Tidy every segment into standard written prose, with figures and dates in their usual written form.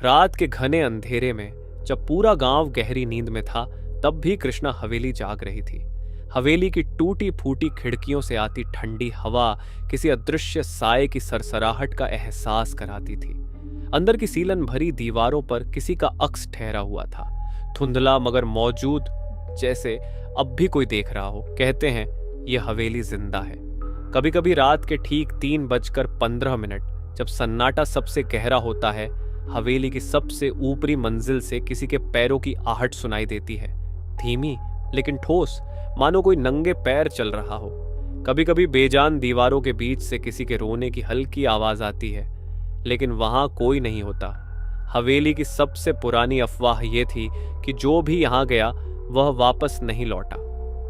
रात के घने अंधेरे में जब पूरा गांव गहरी नींद में था, तब भी कृष्णा हवेली जाग रही थी। हवेली की टूटी फूटी खिड़कियों से आती ठंडी हवा किसी अदृश्य साए की सरसराहट का एहसास कराती थी। अंदर की सीलन भरी दीवारों पर किसी का अक्स ठहरा हुआ था, धुंधला मगर मौजूद, जैसे अब भी कोई देख रहा हो। कहते हैं यह हवेली जिंदा है। कभी कभी रात के ठीक 3:15 जब सन्नाटा सबसे गहरा होता है, हवेली की सबसे ऊपरी मंजिल से किसी के पैरों की आहट सुनाई देती है, धीमी लेकिन ठोस, मानो कोई नंगे पैर चल रहा हो। कभी कभी बेजान दीवारों के बीच से किसी के रोने की हल्की आवाज आती है, लेकिन वहां कोई नहीं होता। हवेली की सबसे पुरानी अफवाह यह थी कि जो भी यहां गया वह वापस नहीं लौटा,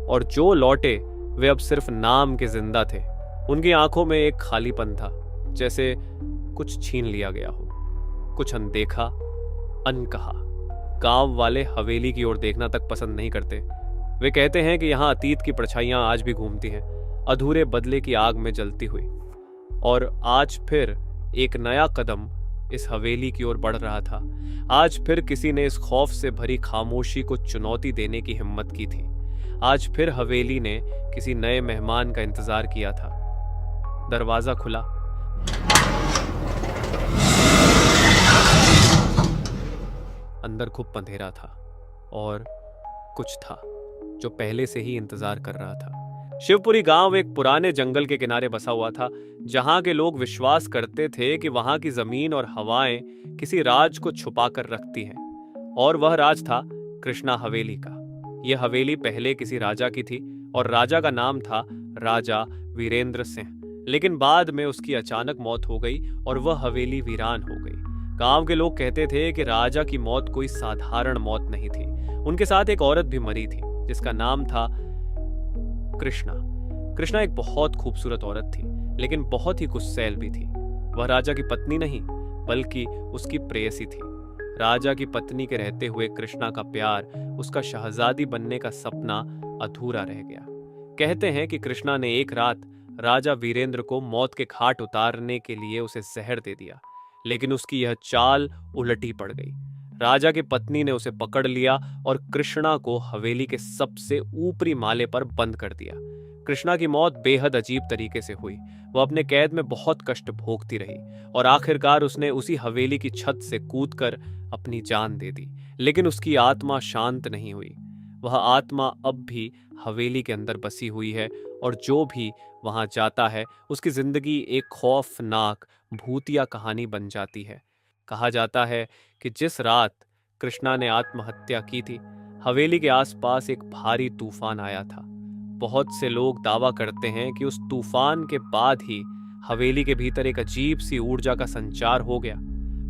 और जो लौटे वे अब सिर्फ नाम के जिंदा थे। उनकी आंखों में एक खालीपन था, जैसे कुछ छीन लिया गया हो, कुछ अनदेखा, अनकहा। गांव वाले हवेली की ओर देखना तक पसंद नहीं करते। वे कहते हैं कि यहां अतीत की परछाइयां आज भी घूमती हैं, अधूरे बदले की आग में जलती हुई। और आज फिर एक नया कदम इस हवेली की ओर बढ़ रहा था। आज फिर किसी ने इस खौफ से भरी खामोशी को चुनौती देने की हिम्मत की थी। आज फिर हवेली ने किसी नए मेहमान का इंतजार किया था। दरवाजा खुला। अंदर खूब अंधेरा था, और कुछ था जो पहले से ही इंतजार कर रहा था। शिवपुरी गांव एक पुराने जंगल के किनारे बसा हुआ था, जहां के लोग विश्वास करते थे कि वहां की जमीन और हवाएं किसी राज को छुपा कर रखती हैं। और वह राज था कृष्णा हवेली का। यह हवेली पहले किसी राजा की थी, और राजा का नाम था राजा वीरेंद्र सिंह। लेकिन बाद में उसकी अचानक मौत हो गई और वह हवेली वीरान हो गई। गांव के लोग कहते थे कि राजा की मौत कोई साधारण मौत नहीं थी। उनके साथ एक औरत भी मरी थी, जिसका नाम था कृष्णा। कृष्णा एक बहुत खूबसूरत औरत थी, लेकिन बहुत ही गुस्सैल भी थी। वह राजा की पत्नी नहीं, बल्कि उसकी प्रेयसी थी। राजा की पत्नी के रहते हुए कृष्णा का प्यार, उसका शहजादी बनने का सपना अधूरा रह गया। कहते हैं कि कृष्णा ने एक रात राजा वीरेंद्र को मौत के घाट उतारने के लिए उसे जहर दे दिया, लेकिन उसकी यह चाल उलटी पड़ गई। राजा की पत्नी ने उसे पकड़ लिया और कृष्णा को हवेली के सबसे ऊपरी माले पर बंद कर दिया। कृष्णा की मौत बेहद अजीब तरीके से हुई। वह अपने कैद में बहुत कष्ट भोगती रही, और आखिरकार उसने उसी हवेली की छत से कूदकर अपनी जान दे दी। लेकिन उसकी आत्मा शांत नहीं हुई। वह आत्मा अब भी हवेली के अंदर बसी हुई है, और जो भी वहां जाता है उसकी जिंदगी एक खौफनाक भूतिया कहानी बन जाती है। कहा जाता है कि जिस रात कृष्णा ने आत्महत्या की थी, हवेली के आसपास एक भारी तूफान आया था। बहुत से लोग दावा करते हैं कि उस तूफान के बाद ही हवेली के भीतर एक अजीब सी ऊर्जा का संचार हो गया।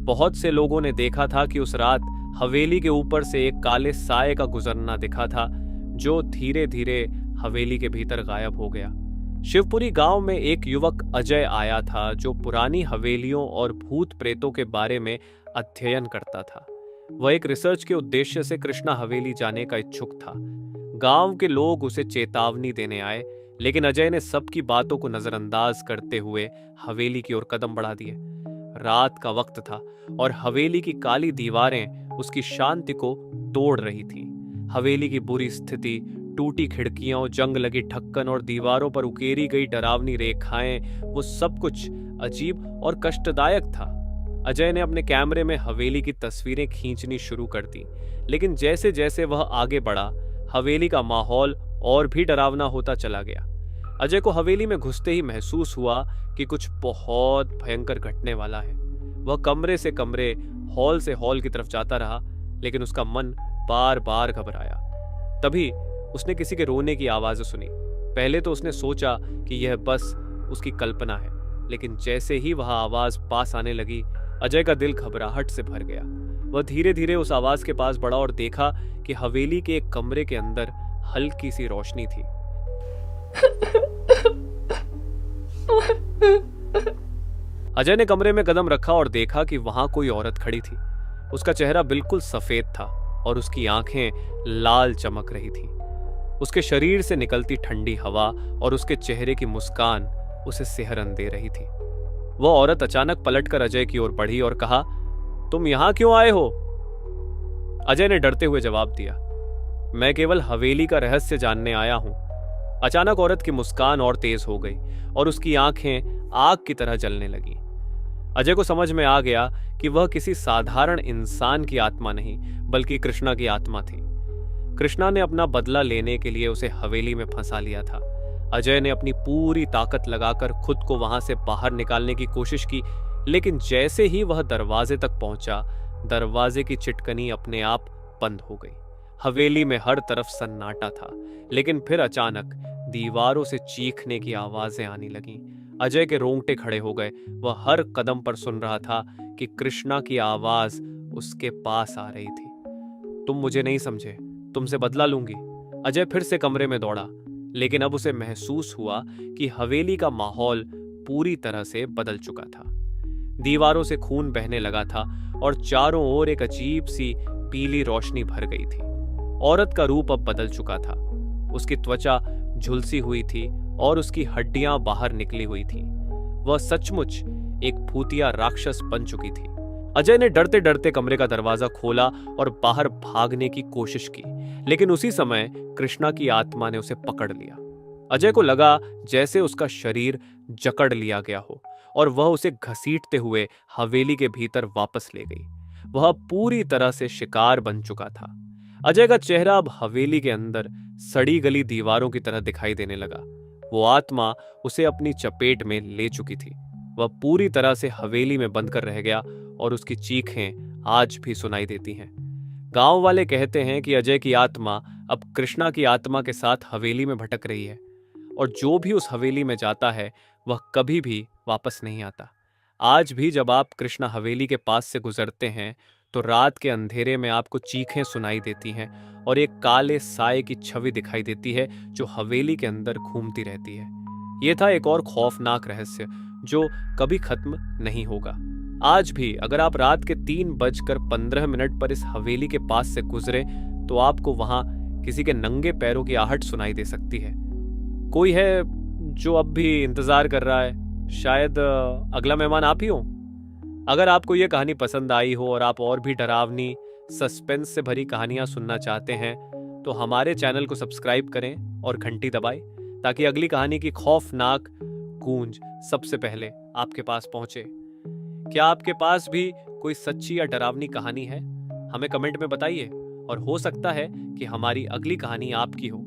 बहुत से लोगों ने देखा था कि उस रात हवेली के ऊपर से एक काले साए का गुजरना दिखा था, जो धीरे धीरे हवेली के भीतर गायब हो गया। शिवपुरी गांव में एक युवक अजय आया था, जो पुरानी हवेलियों और भूत प्रेतों के बारे में अध्ययन करता था। वह एक रिसर्च के उद्देश्य से कृष्णा हवेली जाने का इच्छुक था। गांव के लोग उसे चेतावनी देने आए, लेकिन अजय ने सबकी बातों को नजरअंदाज करते हुए हवेली की ओर कदम बढ़ा दिए। रात का वक्त था, और हवेली की काली दीवारें उसकी शांति को तोड़ रही थीं। हवेली की बुरी स्थिति, टूटी खिड़कियां, जंग लगी ढक्कन और दीवारों पर उकेरी गई डरावनी रेखाएं, वो सब कुछ अजीब और कष्टदायक था। अजय ने अपने कैमरे में हवेली की तस्वीरें खींचनी शुरू कर दी, लेकिन जैसे जैसे वह आगे बढ़ा, हवेली का माहौल और भी डरावना होता चला गया। अजय को हवेली में घुसते ही महसूस हुआ कि कुछ बहुत भयंकर घटने वाला है। वह कमरे से कमरे, हॉल से हॉल की तरफ जाता रहा, लेकिन उसका मन बार बार घबराया। तभी उसने किसी के रोने की आवाज सुनी। पहले तो उसने सोचा कि यह बस उसकी कल्पना है, लेकिन जैसे ही वह आवाज पास आने लगी, अजय का दिल घबराहट से भर गया। वह धीरे धीरे उस आवाज के पास बढ़ा और देखा कि हवेली के एक कमरे के अंदर हल्की सी रोशनी थी। अजय ने कमरे में कदम रखा और देखा कि वहां कोई औरत खड़ी थी। उसका चेहरा बिल्कुल सफेद था और उसकी आंखें लाल चमक रही थी। उसके शरीर से निकलती ठंडी हवा और उसके चेहरे की मुस्कान उसे सिहरन दे रही थी। वह औरत अचानक पलटकर अजय की ओर बढ़ी और कहा, तुम यहां क्यों आए हो? अजय ने डरते हुए जवाब दिया, मैं केवल हवेली का रहस्य जानने आया हूं। अचानक औरत की मुस्कान और तेज हो गई और उसकी आंखें आग की तरह जलने लगीं। अजय को समझ में आ गया कि वह किसी साधारण इंसान की आत्मा नहीं, बल्कि कृष्णा की आत्मा थी। कृष्णा ने अपना बदला लेने के लिए उसे हवेली में फंसा लिया था। अजय ने अपनी पूरी ताकत लगाकर खुद को वहां से बाहर निकालने की कोशिश की, लेकिन जैसे ही वह दरवाजे तक पहुंचा, दरवाजे की चिटकनी अपने आप बंद हो गई। हवेली में हर तरफ सन्नाटा था, लेकिन फिर अचानक दीवारों से चीखने की आवाजें आने लगीं। अजय के रोंगटे खड़े हो गए। वह हर कदम पर सुन रहा था कि कृष्णा की आवाज उसके पास आ रही थी। तुम मुझे नहीं समझे, तुमसे बदला लूंगी। अजय फिर से कमरे में दौड़ा, लेकिन अब उसे महसूस हुआ कि हवेली का माहौल पूरी तरह से बदल चुका था। दीवारों से खून बहने लगा था और चारों ओर एक अजीब सी पीली रोशनी भर गई थी। औरत का रूप अब बदल चुका था। उसकी त्वचा झुलसी हुई थी और उसकी हड्डियां बाहर निकली हुई थी। वह सचमुच एक भूतिया राक्षस बन चुकी थी। अजय ने डरते डरते कमरे का दरवाजा खोला और बाहर भागने की कोशिश की, लेकिन उसी समय कृष्णा की आत्मा ने उसे पकड़ लिया। अजय को लगा जैसे उसका शरीर जकड़ लिया गया हो और वह उसे घसीटते हुए हवेली के भीतर वापस ले गई। वह पूरी तरह से शिकार बन चुका था। अजय का चेहरा अब हवेली के अंदर सड़ी गली दीवारों की तरह दिखाई देने लगा। वो आत्मा उसे अपनी चपेट में ले चुकी थी। वह पूरी तरह से हवेली में बंद कर रह गया और उसकी चीखें आज भी सुनाई देती हैं। गांव वाले कहते हैं कि अजय की आत्मा अब कृष्णा की आत्मा के साथ हवेली में भटक रही है और जो भी उस हवेली में जाता है वह कभी भी वापस नहीं आता। आज भी जब आप कृष्णा हवेली के पास से गुजरते हैं तो रात के अंधेरे में आपको चीखें सुनाई देती हैं और एक काले साए की छवि दिखाई देती है जो हवेली के अंदर घूमती रहती है। यह था एक और खौफनाक रहस्य जो कभी खत्म नहीं होगा। आज भी अगर आप रात के 3:15 पर इस हवेली के पास से गुजरे तो आपको वहां किसी के नंगे पैरों की आहट सुनाई दे सकती है। कोई है जो अब भी इंतजार कर रहा है। शायद अगला मेहमान आप ही हो। अगर आपको यह कहानी पसंद आई हो और आप और भी डरावनी सस्पेंस से भरी कहानियां सुनना चाहते हैं तो हमारे चैनल को सब्सक्राइब करें और घंटी दबाएं ताकि अगली कहानी की खौफनाक गूंज सबसे पहले आपके पास पहुंचे। क्या आपके पास भी कोई सच्ची या डरावनी कहानी है? हमें कमेंट में बताइए और हो सकता है कि हमारी अगली कहानी आपकी हो।